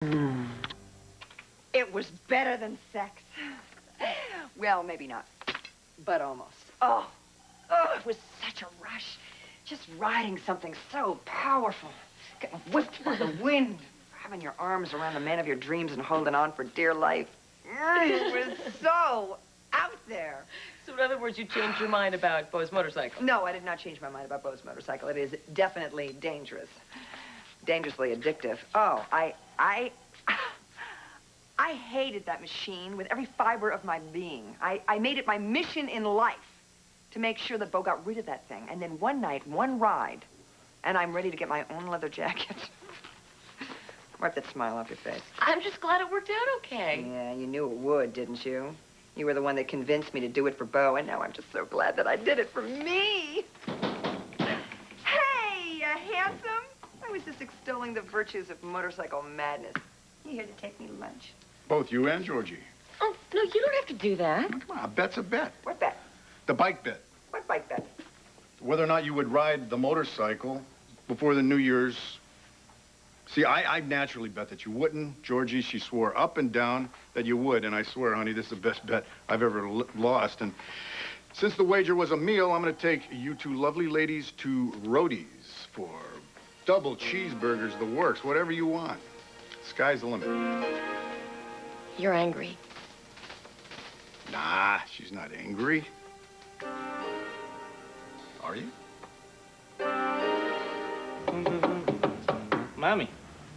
It was better than sex. Well, maybe not, but almost. Oh, it was such a rush. Just riding something so powerful. Getting whipped by the wind. Having your arms around the man of your dreams and holding on for dear life. It was so out there. So in other words, you changed your mind about Beau's motorcycle? No, I did not change my mind about Beau's motorcycle. It is definitely dangerous. Dangerously addictive. Oh, I hated that machine with every fiber of my being. I made it my mission in life to make sure that Beau got rid of that thing. And then one night, one ride, and I'm ready to get my own leather jacket. Wipe that smile off your face. I'm just glad it worked out okay. Yeah, you knew it would, didn't you? You were the one that convinced me to do it for Beau, and now I'm just so glad that I did it for me. Hey, handsome. I was just extolling the virtues of motorcycle madness. You here to take me to lunch? Both you and Georgie. Oh, no, you don't have to do that. Come on, a bet's a bet. What bet? The bike bet. What bike bet? Whether or not you would ride the motorcycle before the New Year's. See, I naturally bet that you wouldn't. Georgie, she swore up and down that you would, and I swear, honey, this is the best bet I've ever lost. And since the wager was a meal, I'm going to take you two lovely ladies to Roadie's for double cheeseburgers, the works, whatever you want. Sky's the limit. You're angry. Nah, she's not angry. Are you? Mommy,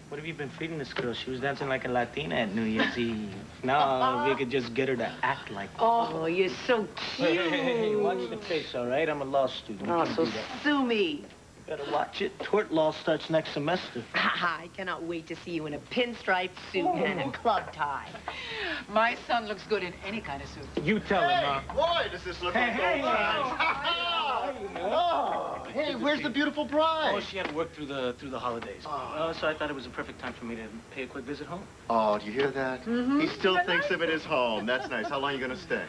what have you been feeding this girl? She was dancing like a Latina at New Year's Eve. Now, if you could just get her to act like that. Oh, you're so cute. Hey, watch the face, all right? I'm a law student. Oh, so sue me. You better watch it. Tort law starts next semester. I cannot wait to see you in a pinstripe suit and a club tie. My son looks good in any kind of suit. You tell him, Ma. Boy, does this look like old times. Oh, hey, where's the beautiful bride? Oh, she had to work through the holidays. So I thought it was a perfect time for me to pay a quick visit home. Oh, do you hear that? He still thinks of it as home. That's nice. How long are you going to stay?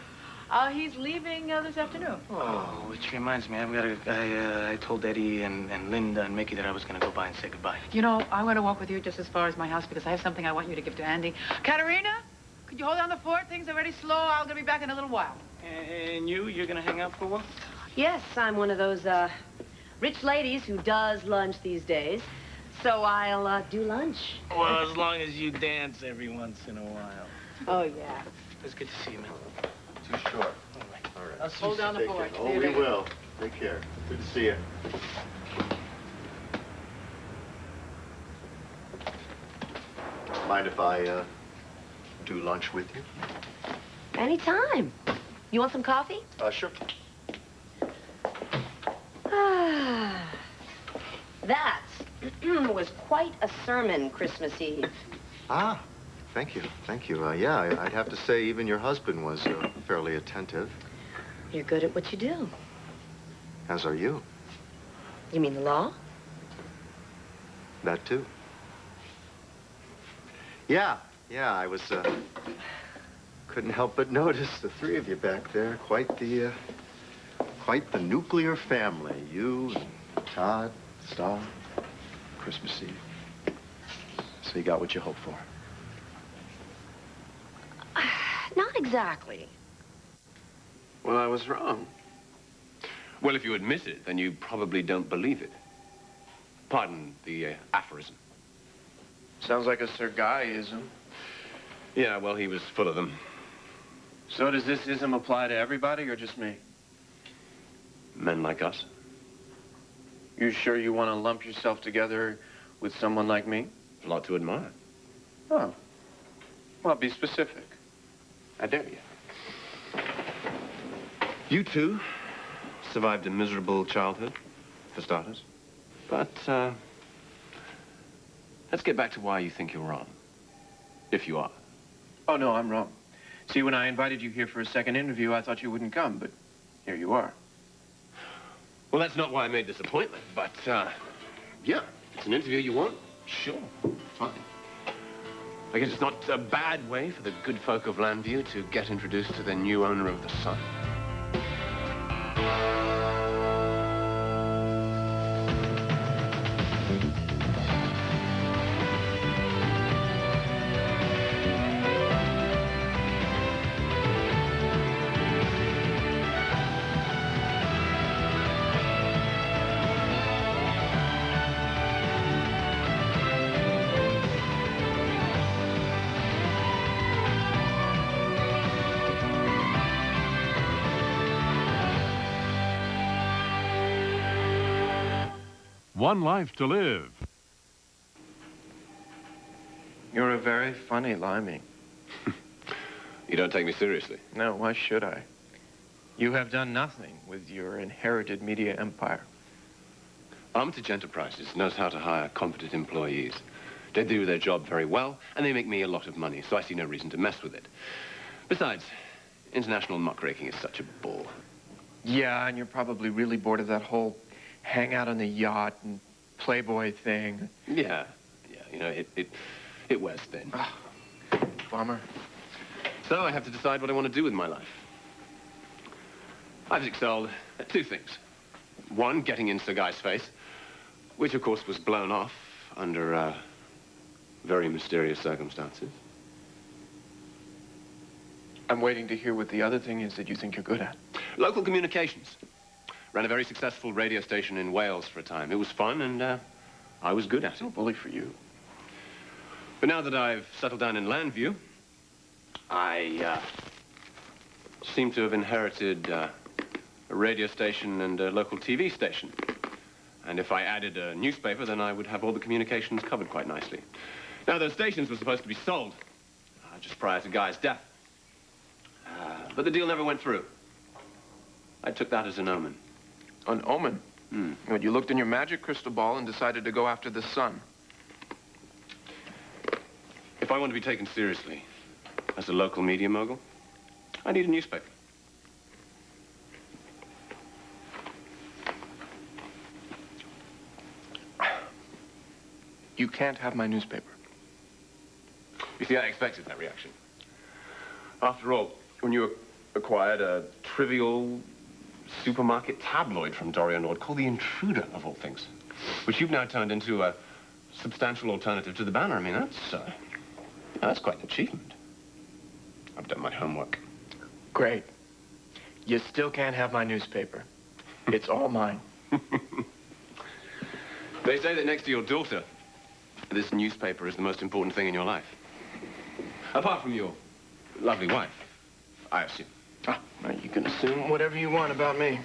He's leaving this afternoon. Oh, which reminds me, I told Eddie and Linda and Mickey that I was going to go by and say goodbye. You know, I want to walk with you just as far as my house because I have something I want you to give to Andy. Katerina, could you hold down the fort? Things are very slow. I'm going to be back in a little while. And you're going to hang out for a while? Yes, I'm one of those, rich ladies who does lunch these days. So I'll, do lunch. Well, as long as you dance every once in a while. Oh, yeah. It's good to see you, man. Too short. All right. All right. Hold down the fort. Oh, we will. Take care. Good to see you. Mind if I, do lunch with you? Anytime. You want some coffee? Sure. That was quite a sermon Christmas Eve. Ah, thank you. Thank you. Yeah, I'd have to say even your husband was fairly attentive. You're good at what you do. As are you. You mean the law? That too. Yeah, I was, couldn't help but notice the three of you back there. Quite the nuclear family. You, and Todd, Star, Christmas Eve. So you got what you hoped for. Not exactly. Well, I was wrong. Well, if you admit it, then you probably don't believe it. Pardon the aphorism. Sounds like a Sir Guy-ism. Yeah, well, he was full of them. So does this ism apply to everybody or just me? Men like us. You sure you want to lump yourself together with someone like me? A lot to admire. Oh. Well, be specific. I dare you. You two survived a miserable childhood, for starters. But, let's get back to why you think you're wrong. If you are. Oh, no, I'm wrong. See, when I invited you here for a second interview, I thought you wouldn't come, but here you are. Well, that's not why I made this appointment, but, yeah, it's an interview you want. Sure, fine. I guess it's not a bad way for the good folk of Landview to get introduced to their new owner of the Sun. one life to live. You're a very funny limey. You don't take me seriously. No, why should I? You have done nothing with your inherited media empire. Armitage Enterprises knows how to hire competent employees. They do their job very well, and they make me a lot of money, so I see no reason to mess with it. Besides, international muckraking is such a bore. Yeah, and you're probably really bored of that whole hang out on the yacht and Playboy thing. Yeah, you know, it wears thin. Oh, bummer. So I have to decide what I want to do with my life. I've excelled at two things. One, getting in Sir Guy's face, which, of course, was blown off under very mysterious circumstances. I'm waiting to hear what the other thing is that you think you're good at. Local communications. Ran a very successful radio station in Wales for a time. It was fun, and I was good at it. No bully for you. But now that I've settled down in Landview, I seem to have inherited a radio station and a local TV station. And if I added a newspaper, then I would have all the communications covered quite nicely. Now, those stations were supposed to be sold just prior to Guy's death. But the deal never went through. I took that as an omen. An omen? When you looked in your magic crystal ball and decided to go after the sun. If I want to be taken seriously as a local media mogul, I need a newspaper. You can't have my newspaper. You see, I expected that reaction. After all, when you acquired a trivial supermarket tabloid from Dorian Lord called The Intruder, of all things, which you've now turned into a substantial alternative to the Banner, I mean, that's quite an achievement. I've done my homework. Great. You still can't have my newspaper. It's all mine. They say that next to your daughter, this newspaper is the most important thing in your life. Apart from your lovely wife, I assume. Ah, well, you can assume whatever you want about me.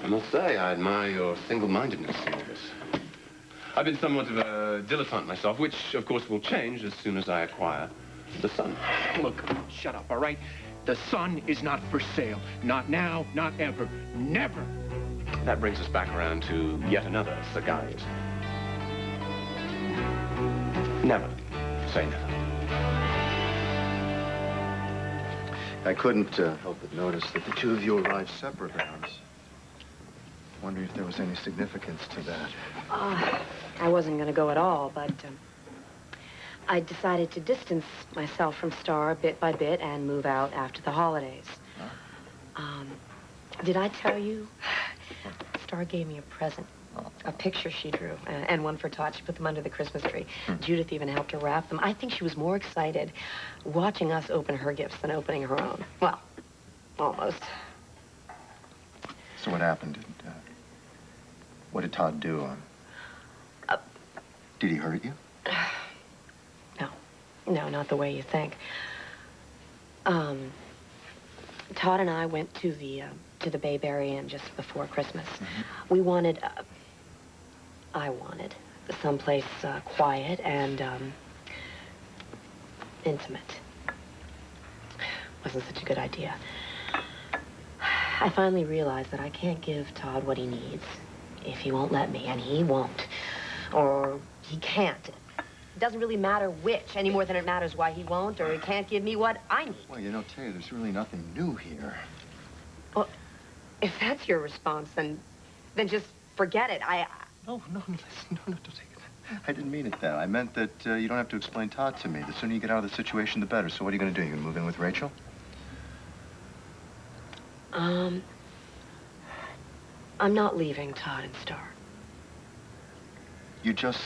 I must say, I admire your single-mindedness in all this. I've been somewhat of a dilettante myself, which, of course, will change as soon as I acquire the Sun. Look, shut up, all right? The Sun is not for sale. Not now, not ever. Never. That brings us back around to yet another Sir Guy's. Never say never. I couldn't help but notice that the two of you arrived separate rounds. Wondering if there was any significance to that. I wasn't going to go at all, but I decided to distance myself from Star bit by bit and move out after the holidays. Huh? Did I tell you? Star gave me a present. A picture she drew, and one for Todd. She put them under the Christmas tree. Judith even helped her wrap them. I think she was more excited watching us open her gifts than opening her own. Well, almost. So what happened? What did Todd do? Did he hurt you? No, not the way you think. Todd and I went to the Bayberry Inn just before Christmas. We wanted, I wanted someplace quiet and intimate. Wasn't such a good idea. I finally realized that I can't give Todd what he needs if he won't let me, and he won't. Or he can't. It doesn't really matter which, any more than it matters why he won't, or he can't give me what I need. Well, you know, Terry, there's really nothing new here. Well, if that's your response, then just forget it. No, listen, no, don't take it. I didn't mean it that. I meant that you don't have to explain Todd to me. The sooner you get out of the situation, the better. So what are you going to do? You going to move in with Rachel? I'm not leaving Todd and Star. You just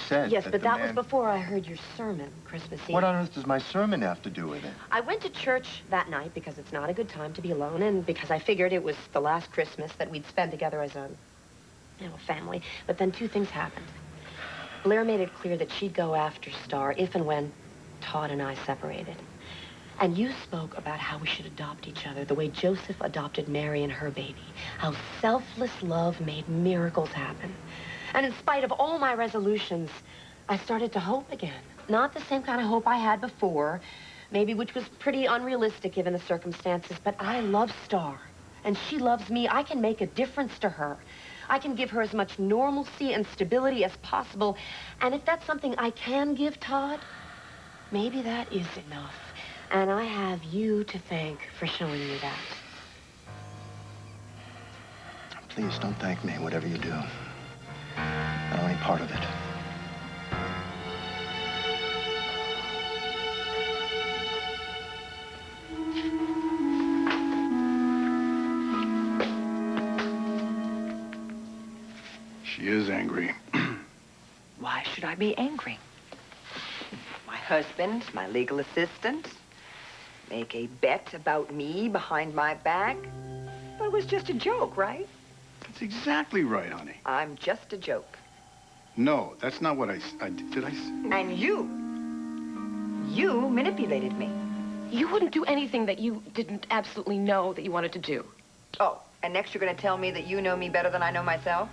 said yes, that but the that man... was before I heard your sermon Christmas Eve. What on earth does my sermon have to do with it? I went to church that night because it's not a good time to be alone, and because I figured it was the last Christmas that we'd spend together as a family. But then two things happened. Blair made it clear that she'd go after Star if and when Todd and I separated. And you spoke about how we should adopt each other, the way Joseph adopted Mary and her baby. How selfless love made miracles happen. And in spite of all my resolutions, I started to hope again. Not the same kind of hope I had before, maybe which was pretty unrealistic given the circumstances, but I love Star. And she loves me. I can make a difference to her. I can give her as much normalcy and stability as possible. And if that's something I can give, Todd, maybe that is enough. And I have you to thank for showing me that. Please don't thank me, whatever you do. I don't want any part of it. She is angry. Why should I be angry? My husband, my legal assistant, make a bet about me behind my back. It was just a joke, right? That's exactly right, honey. I'm just a joke. No, that's not what did I? And you manipulated me. You wouldn't do anything that you didn't absolutely know that you wanted to do. Oh, and next you're going to tell me that you know me better than I know myself?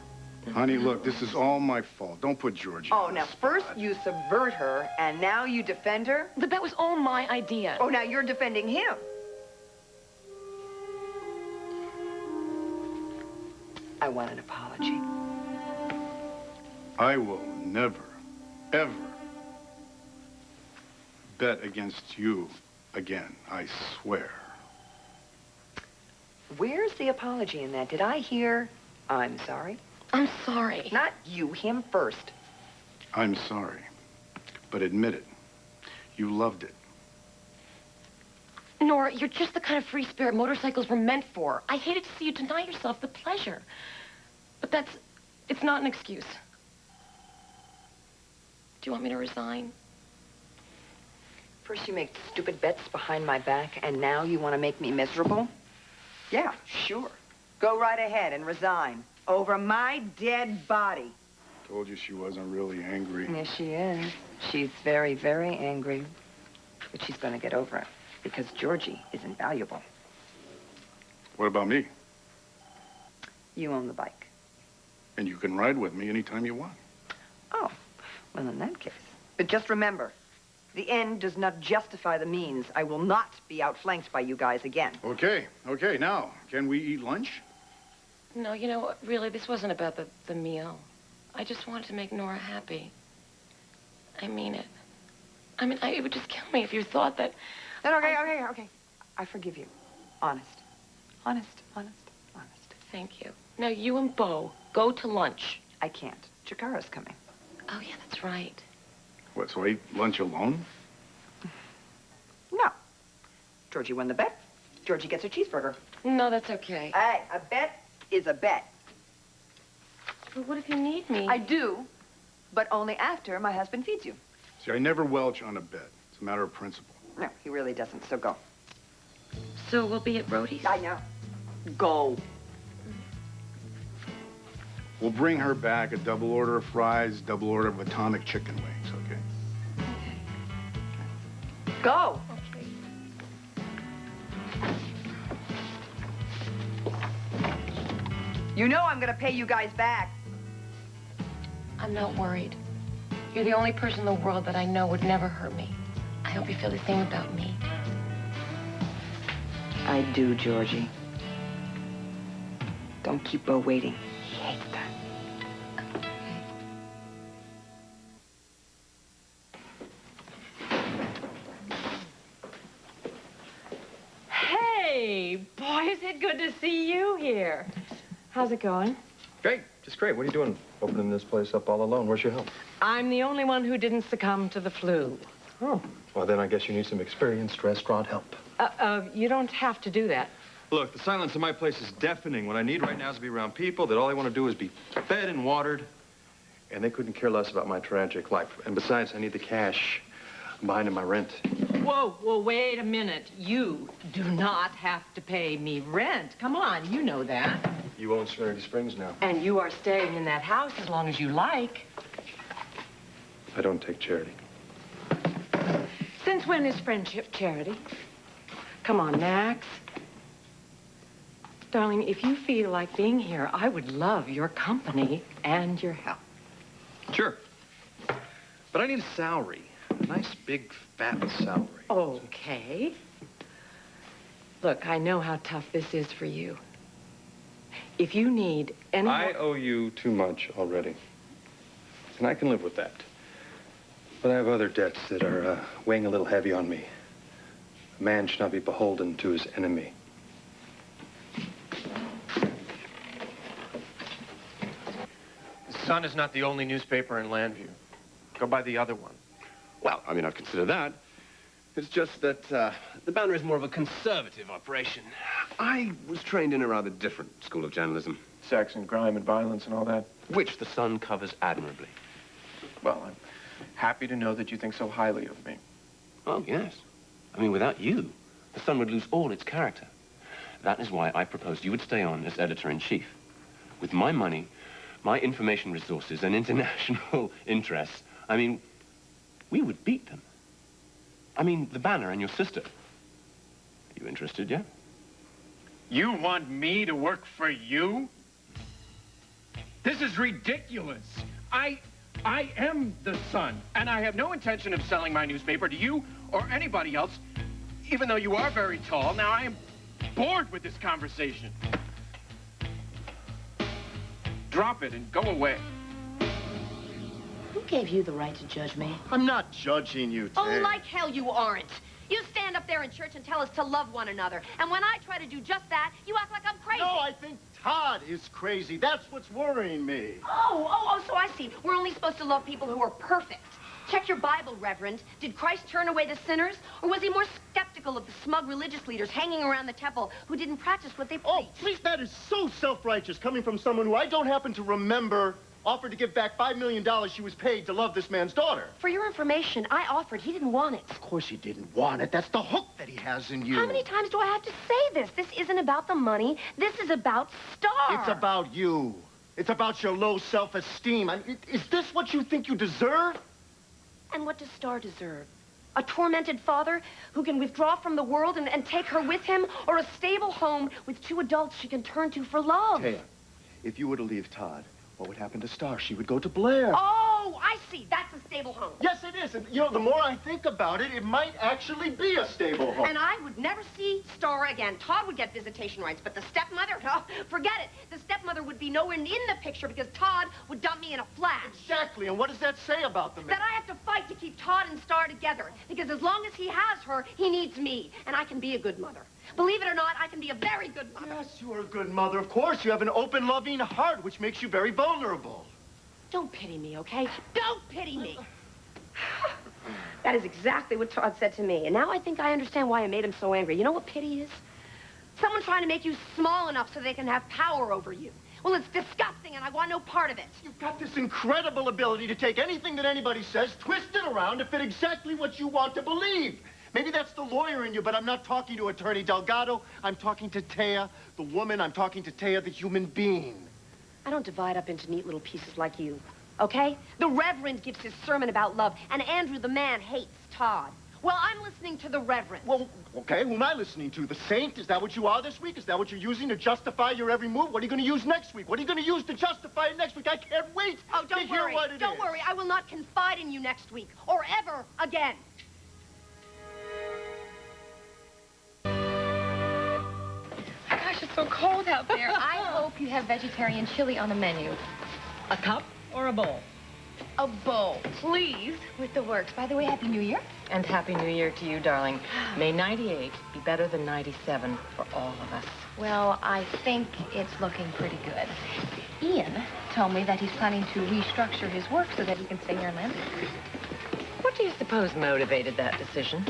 Honey, look, this is all my fault. Don't put Georgie Oh, on now the spot. first you subvert her, and now you defend her? But that was all my idea. Oh, now you're defending him. I want an apology. I will never, ever bet against you again, I swear. Where's the apology in that? Did I hear, I'm sorry? I'm sorry. Not you, him first. I'm sorry, but admit it. You loved it. Nora, you're just the kind of free spirit motorcycles were meant for. I hated to see you deny yourself the pleasure. But it's not an excuse. Do you want me to resign? First you make stupid bets behind my back, and now you want to make me miserable? Yeah, sure. Go right ahead and resign. Over my dead body. Told you she wasn't really angry. Yes, she is. She's very, very angry. But she's going to get over it, because Georgie is invaluable. What about me? You own the bike. And you can ride with me anytime you want. Oh, well, in that case. But just remember, the end does not justify the means. I will not be outflanked by you guys again. Okay, now, can we eat lunch? No, you know, really, this wasn't about the meal. I just wanted to make Nora happy. I mean it. I mean, it would just kill me if you thought that... Okay. I forgive you. Honest. Thank you. Now, you and Beau, go to lunch. I can't. Chikara's coming. Oh, yeah, that's right. What, so I eat lunch alone? No. Georgie won the bet. Georgie gets a cheeseburger. No, that's okay. Hey, a bet is a bet. But what if you need me? I do, but only after my husband feeds you. See, I never welch on a bet. It's a matter of principle. No, he really doesn't, so go. So we'll be at Brody's? I know. Go. We'll bring her back a double order of fries, double order of atomic chicken wings, okay? Go. Okay. You know I'm gonna pay you guys back. I'm not worried. You're the only person in the world that I know would never hurt me. I hope you feel the same about me. I do, Georgie. Don't keep Beau waiting. He hates that. Hey, boy, is it good to see you here. How's it going? Great, just great. What are you doing opening this place up all alone? Where's your help? I'm the only one who didn't succumb to the flu. Oh, well, then I guess you need some experienced restaurant help. You don't have to do that. Look, the silence in my place is deafening. What I need right now is to be around people that all they want to do is be fed and watered, and they couldn't care less about my tragic life. And besides, I need the cash. I'm behind in my rent. Whoa, wait a minute. You do not have to pay me rent. Come on, you know that. You own Serenity Springs now. And you are staying in that house as long as you like. I don't take charity. Since when is friendship charity? Come on, Max. Darling, if you feel like being here, I would love your company and your help. Sure. But I need a salary. A nice, big, fat salary. Okay. Look, I know how tough this is for you. If you need any... I owe you too much already. And I can live with that. But I have other debts that are weighing a little heavy on me. A man should not be beholden to his enemy. The Sun is not the only newspaper in Landview. Go by the other one. Well, I mean, I've considered that. It's just that the Banner is more of a conservative operation. I was trained in a rather different school of journalism. Sex and crime and violence and all that. Which the Sun covers admirably. Well, I'm happy to know that you think so highly of me. Oh, yes. I mean, without you, the Sun would lose all its character. That is why I proposed you would stay on as editor-in-chief. With my money, my information resources, and international interests, I mean, we would beat them. I mean, the Banner and your sister. Are you interested, yeah? You want me to work for you? This is ridiculous. I am the Sun, and I have no intention of selling my newspaper to you or anybody else, even though you are very tall. Now, I am bored with this conversation. Drop it and go away. Who gave you the right to judge me? I'm not judging you, Tay. Oh, like hell you aren't. You stand up there in church and tell us to love one another. And when I try to do just that, you act like I'm crazy. No, I think Todd is crazy. That's what's worrying me. Oh, so I see. We're only supposed to love people who are perfect. Check your Bible, Reverend. Did Christ turn away the sinners? Or was he more skeptical of the smug religious leaders hanging around the temple who didn't practice what they preached? Oh, please, that is so self-righteous coming from someone who I don't happen to remember offered to give back $5 million she was paid to love this man's daughter. For your information, I offered. He didn't want it. Of course he didn't want it. That's the hook that he has in you. How many times do I have to say this? This isn't about the money. This is about Star. It's about you. It's about your low self-esteem. Is this what you think you deserve? And what does Star deserve? A tormented father who can withdraw from the world and take her with him? Or a stable home with two adults she can turn to for love? Taya, if you were to leave Todd, what would happen to Star? She would go to Blair. Oh, I see. That's a stable home. Yes, it is. And, you know, the more I think about it, it might actually be a stable home. And I would never see Star again. Todd would get visitation rights, but the stepmother, no, forget it. The stepmother would be nowhere in the picture because Todd would dump me in a flash. Exactly. And what does that say about the man? That I have to fight to keep Todd and Star together. Because as long as he has her, he needs me. And I can be a good mother. Believe it or not, I can be a very good mother. Yes, you are a good mother. Of course, you have an open, loving heart, which makes you very vulnerable. Don't pity me, okay? Don't pity me. That is exactly what Todd said to me. And now I think I understand why I made him so angry. You know what pity is? Someone trying to make you small enough so they can have power over you. Well, it's disgusting, and I want no part of it. You've got this incredible ability to take anything that anybody says, twist it around to fit exactly what you want to believe. Maybe that's the lawyer in you, but I'm not talking to Attorney Delgado. I'm talking to Taya, the woman. I'm talking to Taya, the human being. I don't divide up into neat little pieces like you, okay? The Reverend gives his sermon about love, and Andrew, the man, hates Todd. Well, I'm listening to the Reverend. Well, okay, who am I listening to? The saint? Is that what you are this week? Is that what you're using to justify your every move? What are you going to use next week? What are you going to use to justify it next week? I can't wait to hear what it is. Don't worry. I will not confide in you next week, or ever again. Gosh, it's so cold out there. I hope you have vegetarian chili on the menu. A cup or a bowl? A bowl, please, with the works. By the way, Happy New Year. And Happy New Year to you, darling. May 98 be better than 97 for all of us. Well, I think it's looking pretty good. Ian told me that he's planning to restructure his work so that he can stay here in Landview. What do you suppose motivated that decision?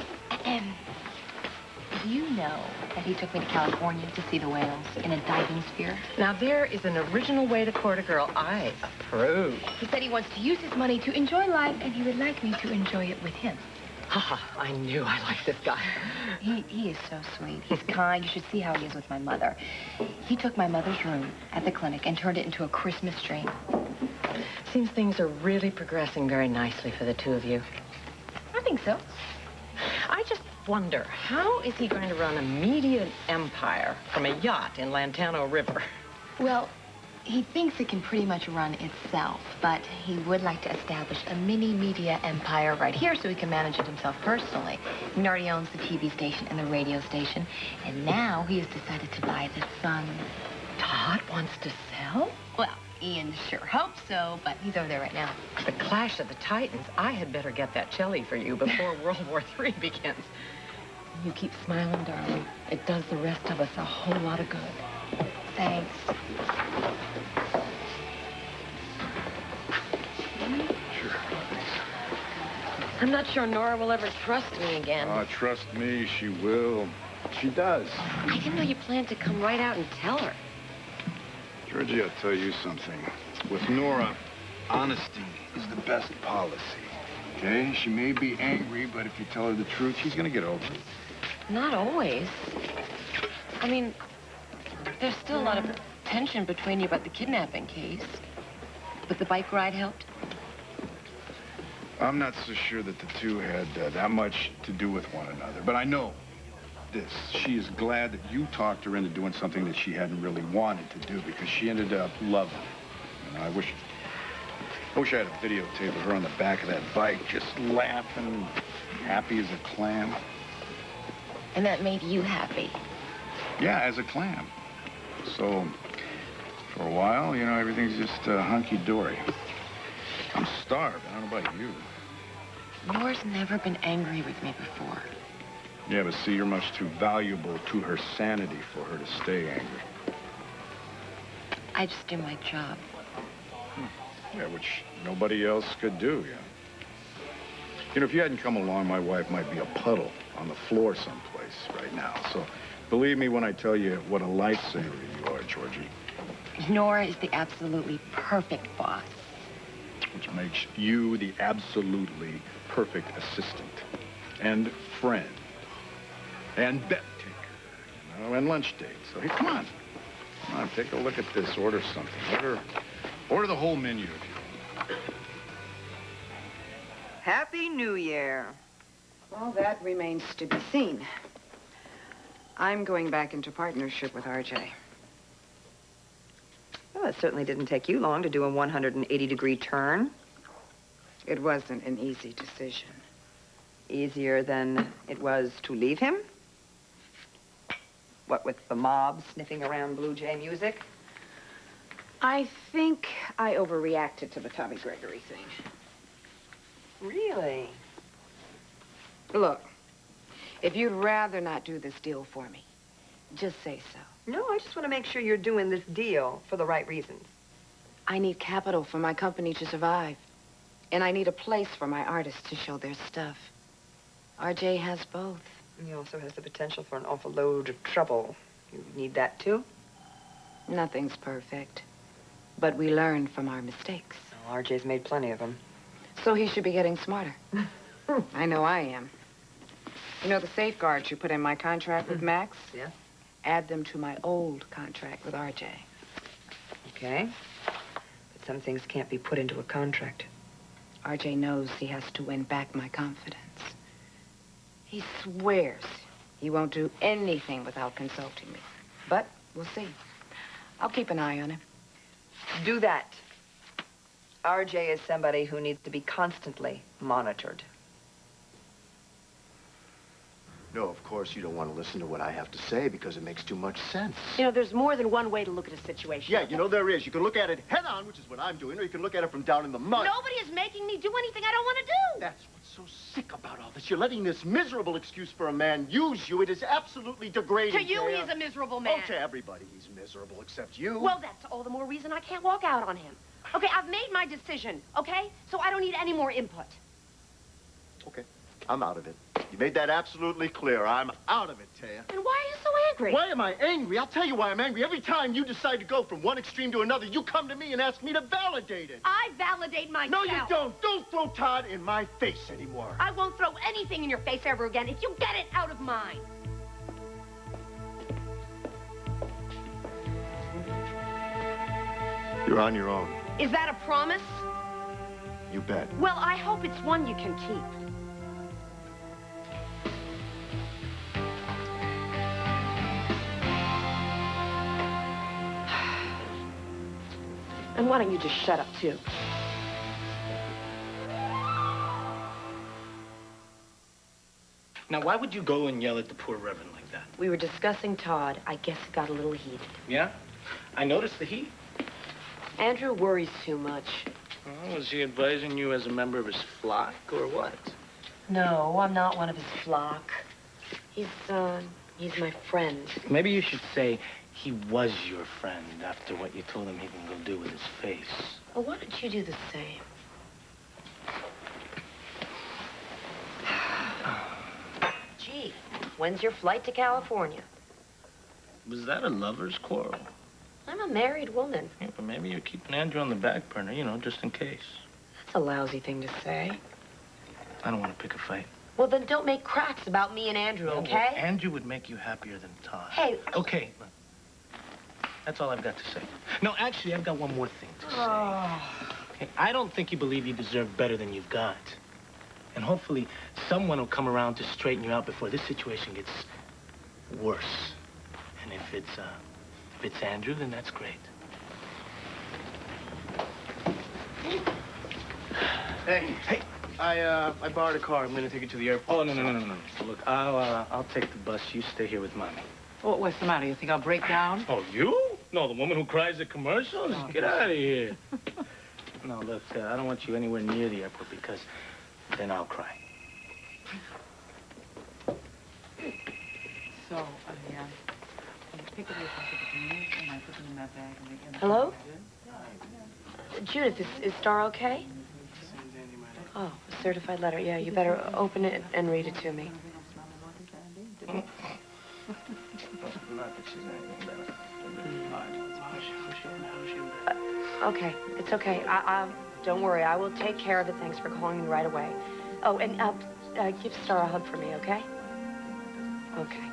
You know that he took me to California to see the whales in a diving sphere? Now, there is an original way to court a girl. I approve. He said he wants to use his money to enjoy life, and he would like me to enjoy it with him. I knew I liked this guy. He is so sweet. He's kind. You should see how he is with my mother. He took my mother's room at the clinic and turned it into a Christmas tree. Seems things are really progressing very nicely for the two of you. I think so. I just wonder, how is he going to run a media empire from a yacht in Lantano River? Well, he thinks it can pretty much run itself, but he would like to establish a mini media empire right here so he can manage it himself personally. He already owns the TV station and the radio station, and now he has decided to buy the Sun. Todd wants to sell? Well, Ian sure hopes so, but he's over there right now. The Clash of the Titans. I had better get that jelly for you before World War III begins. You keep smiling, darling. It does the rest of us a whole lot of good. Thanks. Sure. I'm not sure Nora will ever trust me again. Oh, trust me, she will. She does. I didn't know you planned to come right out and tell her. Georgie, I'll tell you something. With Nora, honesty is the best policy. Okay? She may be angry, but if you tell her the truth, she's gonna get over it. Not always. I mean, there's still a lot of tension between you about the kidnapping case. But the bike ride helped? I'm not so sure that the two had that much to do with one another, but I know this. She is glad that you talked her into doing something that she hadn't really wanted to do because she ended up loving it. And I wish I had a videotape of her on the back of that bike just laughing, happy as a clam. And that made you happy? Yeah, as a clam. So, for a while, you know, everything's just hunky-dory. I'm starved. I don't know about you. Nora's never been angry with me before. Yeah, but see, you're much too valuable to her sanity for her to stay angry. I just do my job. Yeah, which nobody else could do, yeah. You know, if you hadn't come along, my wife might be a puddle on the floor someplace right now. So, believe me when I tell you what a lifesaver you are, Georgie. Nora is the absolutely perfect boss. Which makes you the absolutely perfect assistant and friend and bet taker, you know, and lunch date. So, hey, come on. Come on, take a look at this. Order something. Order the whole menu if you want. Happy New Year. Well, that remains to be seen. I'm going back into partnership with RJ. Well, it certainly didn't take you long to do a 180-degree turn. It wasn't an easy decision. Easier than it was to leave him? What, with the mob sniffing around Blue Jay music? I think I overreacted to the Tommy Gregory thing. Really? Look, if you'd rather not do this deal for me, just say so. No, I just want to make sure you're doing this deal for the right reasons. I need capital for my company to survive. And I need a place for my artists to show their stuff. RJ has both. And he also has the potential for an awful load of trouble. You need that, too? Nothing's perfect. But we learn from our mistakes. Well, RJ's made plenty of them. So he should be getting smarter. I know I am. You know the safeguards you put in my contract with Max? Yeah. Add them to my old contract with RJ. Okay. But some things can't be put into a contract. RJ knows he has to win back my confidence. He swears he won't do anything without consulting me. But we'll see. I'll keep an eye on him. Do that. RJ is somebody who needs to be constantly monitored. No, of course, you don't want to listen to what I have to say because it makes too much sense. You know, there's more than one way to look at a situation. Yeah, you know there is. You can look at it head on, which is what I'm doing, or you can look at it from down in the mud. Nobody is making me do anything I don't want to do. That's what's so sick about all this. You're letting this miserable excuse for a man use you. It is absolutely degrading. To you, he's a miserable man. Oh, to everybody, he's miserable except you. Well, that's all the more reason I can't walk out on him. Okay, I've made my decision, okay? So I don't need any more input. Okay, I'm out of it. You made that absolutely clear. I'm out of it, Taya. And why are you so angry? Why am I angry? I'll tell you why I'm angry. Every time you decide to go from one extreme to another, you come to me and ask me to validate it. I validate myself. No, you don't. Don't throw Todd in my face anymore. I won't throw anything in your face ever again if you get it out of mine. You're on your own. Is that a promise? You bet. Well, I hope it's one you can keep. And why don't you just shut up, too? Now, why would you go and yell at the poor Reverend like that? We were discussing Todd. I guess it got a little heated. Yeah? I noticed the heat. Andrew worries too much. Oh, was he advising you as a member of his flock, or what? No, I'm not one of his flock. He's my friend. Maybe you should say he was your friend after what you told him he can go do with his face. Well, why don't you do the same? Gee, when's your flight to California? Was that a lover's quarrel? I'm a married woman. Yeah, but maybe you're keeping Andrew on the back burner, you know, just in case. That's a lousy thing to say. I don't want to pick a fight. Well, then don't make cracks about me and Andrew, okay? Well, Andrew would make you happier than Todd. Hey. Okay, look. That's all I've got to say. No, actually, I've got one more thing to say. Okay, I don't think you believe you deserve better than you've got. And hopefully, someone will come around to straighten you out before this situation gets worse. And if it's Andrew, then that's great. Hey, I borrowed a car. I'm gonna take it to the airport. Oh, no. Look, I'll take the bus. You stay here with Mommy. What's the matter? You think I'll break down? Oh, you? No, the woman who cries at commercials? Oh, get out of here. No, look, I don't want you anywhere near the airport because then I'll cry. So, I pick up your pockets and I put them in that bag. And Hello? Judith, is Star okay? Oh, a certified letter. Yeah, you better open it and read it to me. Okay, it's okay. Don't worry. I will take care of it. Thanks for calling me right away. Oh, and give Star a hug for me, okay? Okay.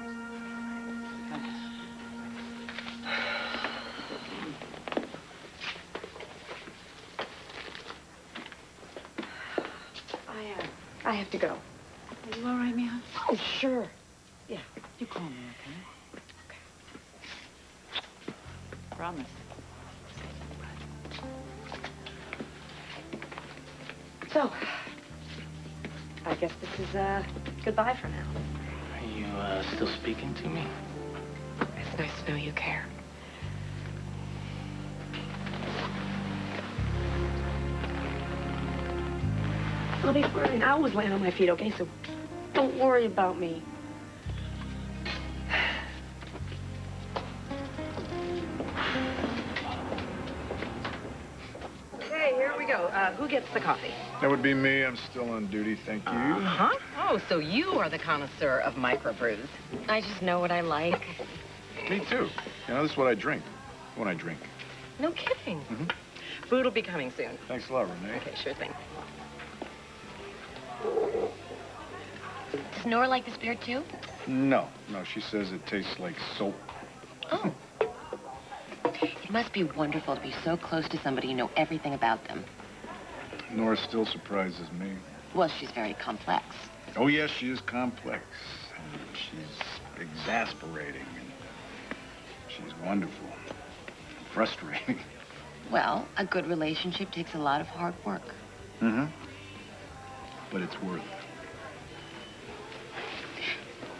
I have to go. Are you all right, Mia? Oh, sure. Yeah. You call me, okay? Promise. So, I guess this is, goodbye for now. Are you, still speaking to me? It's nice to know you care. I'll be fine. I always land on my feet, okay? So don't worry about me. Okay, here we go. Who gets the coffee? That would be me. I'm still on duty, thank you. Uh-huh. Oh, so you are the connoisseur of microbrews. I just know what I like. Me too. You know, this is what I drink when I drink. No kidding. Mm-hmm. Food will be coming soon. Thanks a lot, Renee. Okay, sure thing. Does Nora like this beer, too? No, she says it tastes like soap. Oh. It must be wonderful to be so close to somebody you know everything about them. Nora still surprises me. Well, she's very complex. Oh, yes, she is complex. And she's exasperating. And she's wonderful. Frustrating. Well, a good relationship takes a lot of hard work. Mm-hmm. But it's worth it.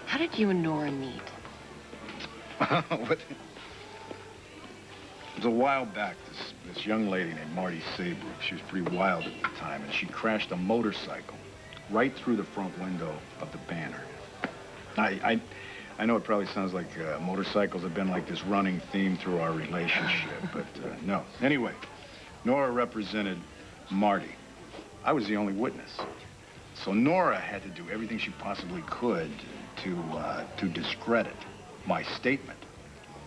How did you and Nora meet? What? It was a while back. This young lady named Marty Saybrook, she was pretty wild at the time, and she crashed a motorcycle right through the front window of the Banner. I know it probably sounds like motorcycles have been like this running theme through our relationship, but no. Anyway, Nora represented Marty. I was the only witness. So Nora had to do everything she possibly could to discredit my statement.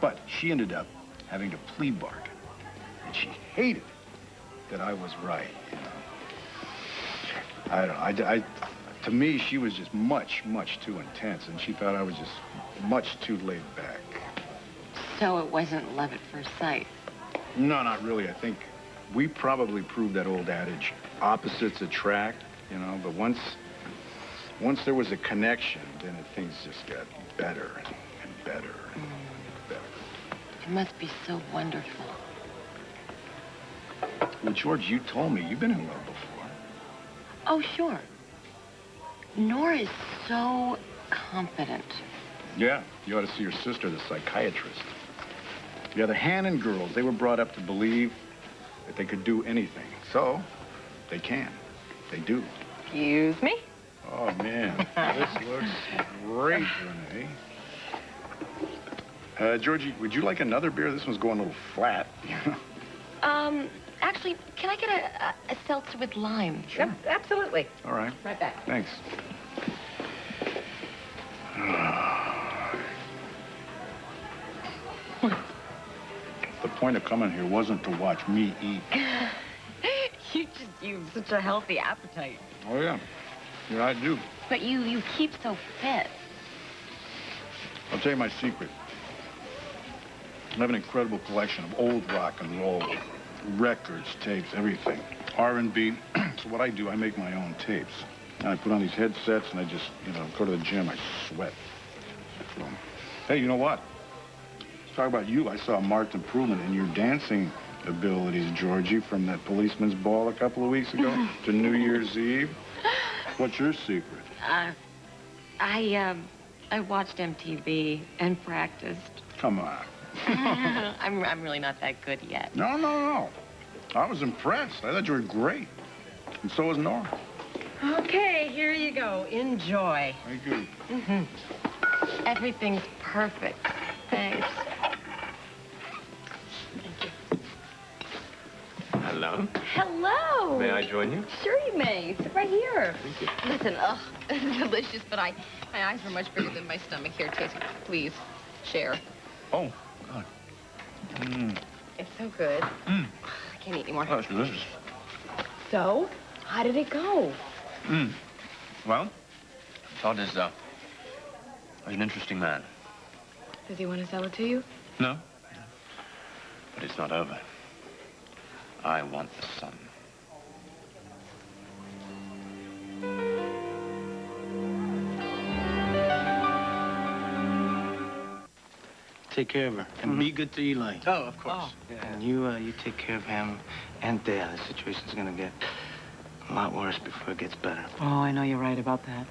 But she ended up having to plea bargain. And she hated that I was right, you know. I don't know. To me, she was just much, much too intense, and she thought I was just much too laid back. So it wasn't love at first sight? No, not really. I think we probably proved that old adage, opposites attract, you know, but once there was a connection, then things just got better and better and better. It must be so wonderful. Well, George, you told me you've been in love before. Oh, sure. Nora is so confident. Yeah, you ought to see your sister, the psychiatrist. Yeah, the Hannon girls, they were brought up to believe that they could do anything. So, they can. They do. Excuse me? Oh, man. This looks great, Renee. Georgie, would you like another beer? This one's going a little flat. Actually, can I get a seltzer with lime? Sure. Yep, absolutely. All right. Right back. Thanks. The point of coming here wasn't to watch me eat. You have such a healthy appetite. Oh, yeah. Yeah, I do. But you keep so fit. I'll tell you my secret. I have an incredible collection of old rock and roll, records, tapes, everything. R&B. So what I do, I make my own tapes. And I put on these headsets and I just, go to the gym. I sweat. So, hey, you know what? Let's talk about you. I saw a marked improvement in your dancing abilities, Georgie, from that policeman's ball a couple of weeks ago to New Year's Eve. What's your secret? I watched MTV and practiced. Come on. I'm really not that good yet. No. I was impressed. I thought you were great. And so was Nora. Okay, here you go. Enjoy. Thank you. Everything's perfect. Thanks. Hello. Hello. May I join you? Sure you may. Sit right here. Thank you. Listen, this is delicious, but my eyes were much bigger than my stomach. Here, taste it. Please, share. Oh, God. It's so good. I can't eat anymore. Oh, it's delicious. So, how did it go? Well, Todd is an interesting man. Does he want to sell it to you? No. But it's not over. I want the sun. Take care of her. And be good to Eli. Oh, of course. Yeah. And you take care of him and Dad. The situation's gonna get a lot worse before it gets better. Oh, I know you're right about that.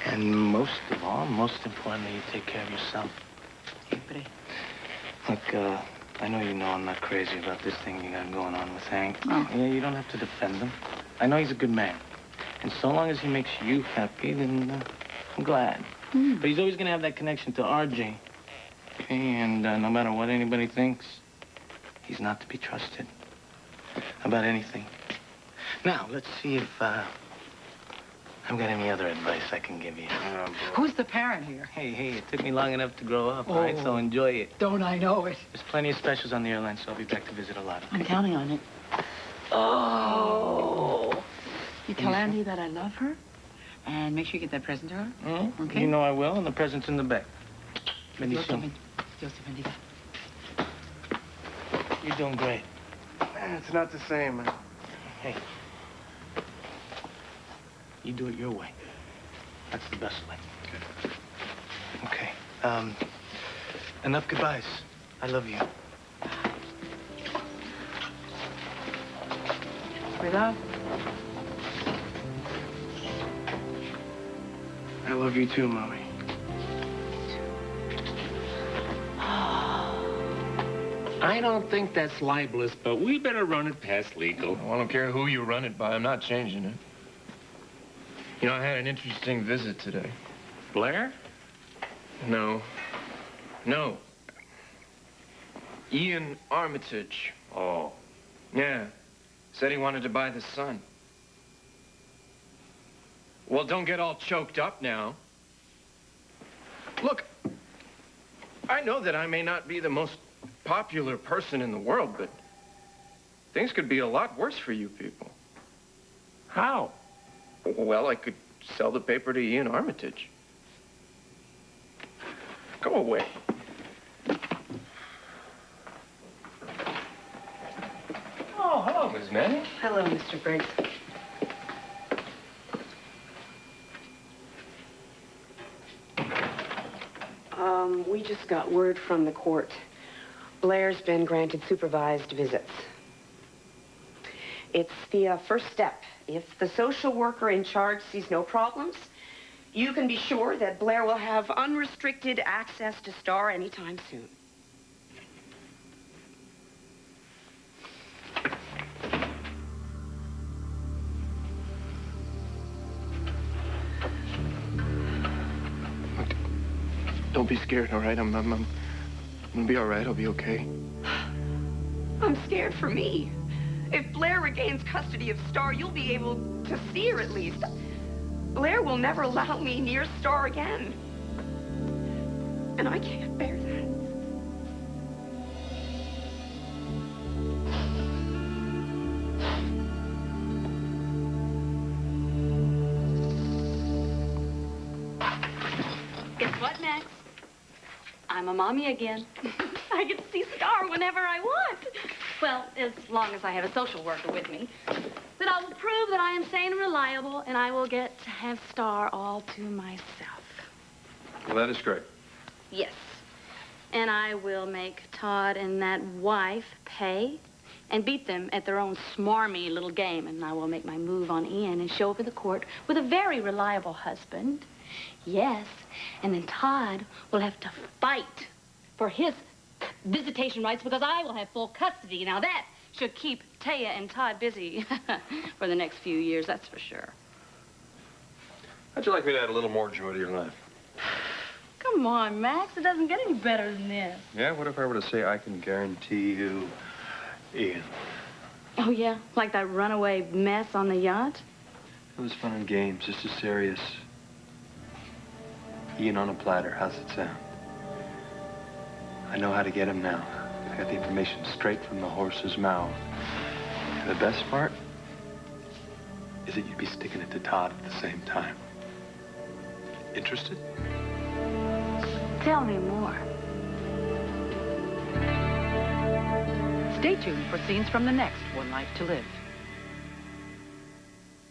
And most of all, most importantly, you take care of yourself. Siempre. Look, I know you know I'm not crazy about this thing you got going on with Hank. Oh. Yeah, you don't have to defend him. I know he's a good man. And so long as he makes you happy, then I'm glad. But he's always gonna have that connection to RJ. Okay, and no matter what anybody thinks, he's not to be trusted about anything. Now, let's see if I've got any other advice I can give you. Who's the parent here? Hey, it took me long enough to grow up, all right? So enjoy it. Don't I know it? There's plenty of specials on the airline, so I'll be back to visit a lot. Okay? I'm counting on it. Oh. You tell Andy that I love her, and make sure you get that present to her. Okay? You know I will, and the present's in the back. Bendición. Dios te bendiga. You're doing great. It's not the same, man. Hey. You do it your way. That's the best way. Okay. Enough goodbyes. I love you. Cuidado. I love you too, Mommy. I don't think that's libelous, but we better run it past legal. Well, I don't care who you run it by. I'm not changing it. You know, I had an interesting visit today. Blair? No. Ian Armitage. Oh. Yeah. Said he wanted to buy the Sun. Well, don't get all choked up now. Look, I know that I may not be the most popular person in the world, but things could be a lot worse for you people. How? Well, I could sell the paper to Ian Armitage. Go away. Oh, hello, Miss Manning. Hello, Mr. Briggs. We just got word from the court. Blair's been granted supervised visits. It's the first step. If the social worker in charge sees no problems, you can be sure that Blair will have unrestricted access to Star anytime soon. Don't be scared, all right? I'm gonna be all right. I'll be okay. I'm scared for me. If Blair regains custody of Star, you'll be able to see her at least. Blair will never allow me near Star again. And I can't bear that. Guess what, Max? I'm a mommy again. I get to see Star whenever I want. Well, as long as I have a social worker with me. But I will prove that I am sane and reliable, and I will get to have Star all to myself. Well, that is great. Yes. And I will make Todd and that wife pay and beat them at their own smarmy little game. And I will make my move on Ian and show up in the court with a very reliable husband. Yes. And then Todd will have to fight for his visitation rights because I will have full custody. Now that should keep Taya and Todd busy for the next few years, that's for sure. How'd you like me to add a little more joy to your life? Come on, Max. It doesn't get any better than this. Yeah, what if I were to say I can guarantee you Ian? Oh, yeah? Like that runaway mess on the yacht? It was fun and games, just as serious. Ian on a platter, how's it sound? I know how to get him now. I got the information straight from the horse's mouth. And the best part is that you'd be sticking it to Todd at the same time. Interested? Tell me more. Stay tuned for scenes from the next One Life to Live.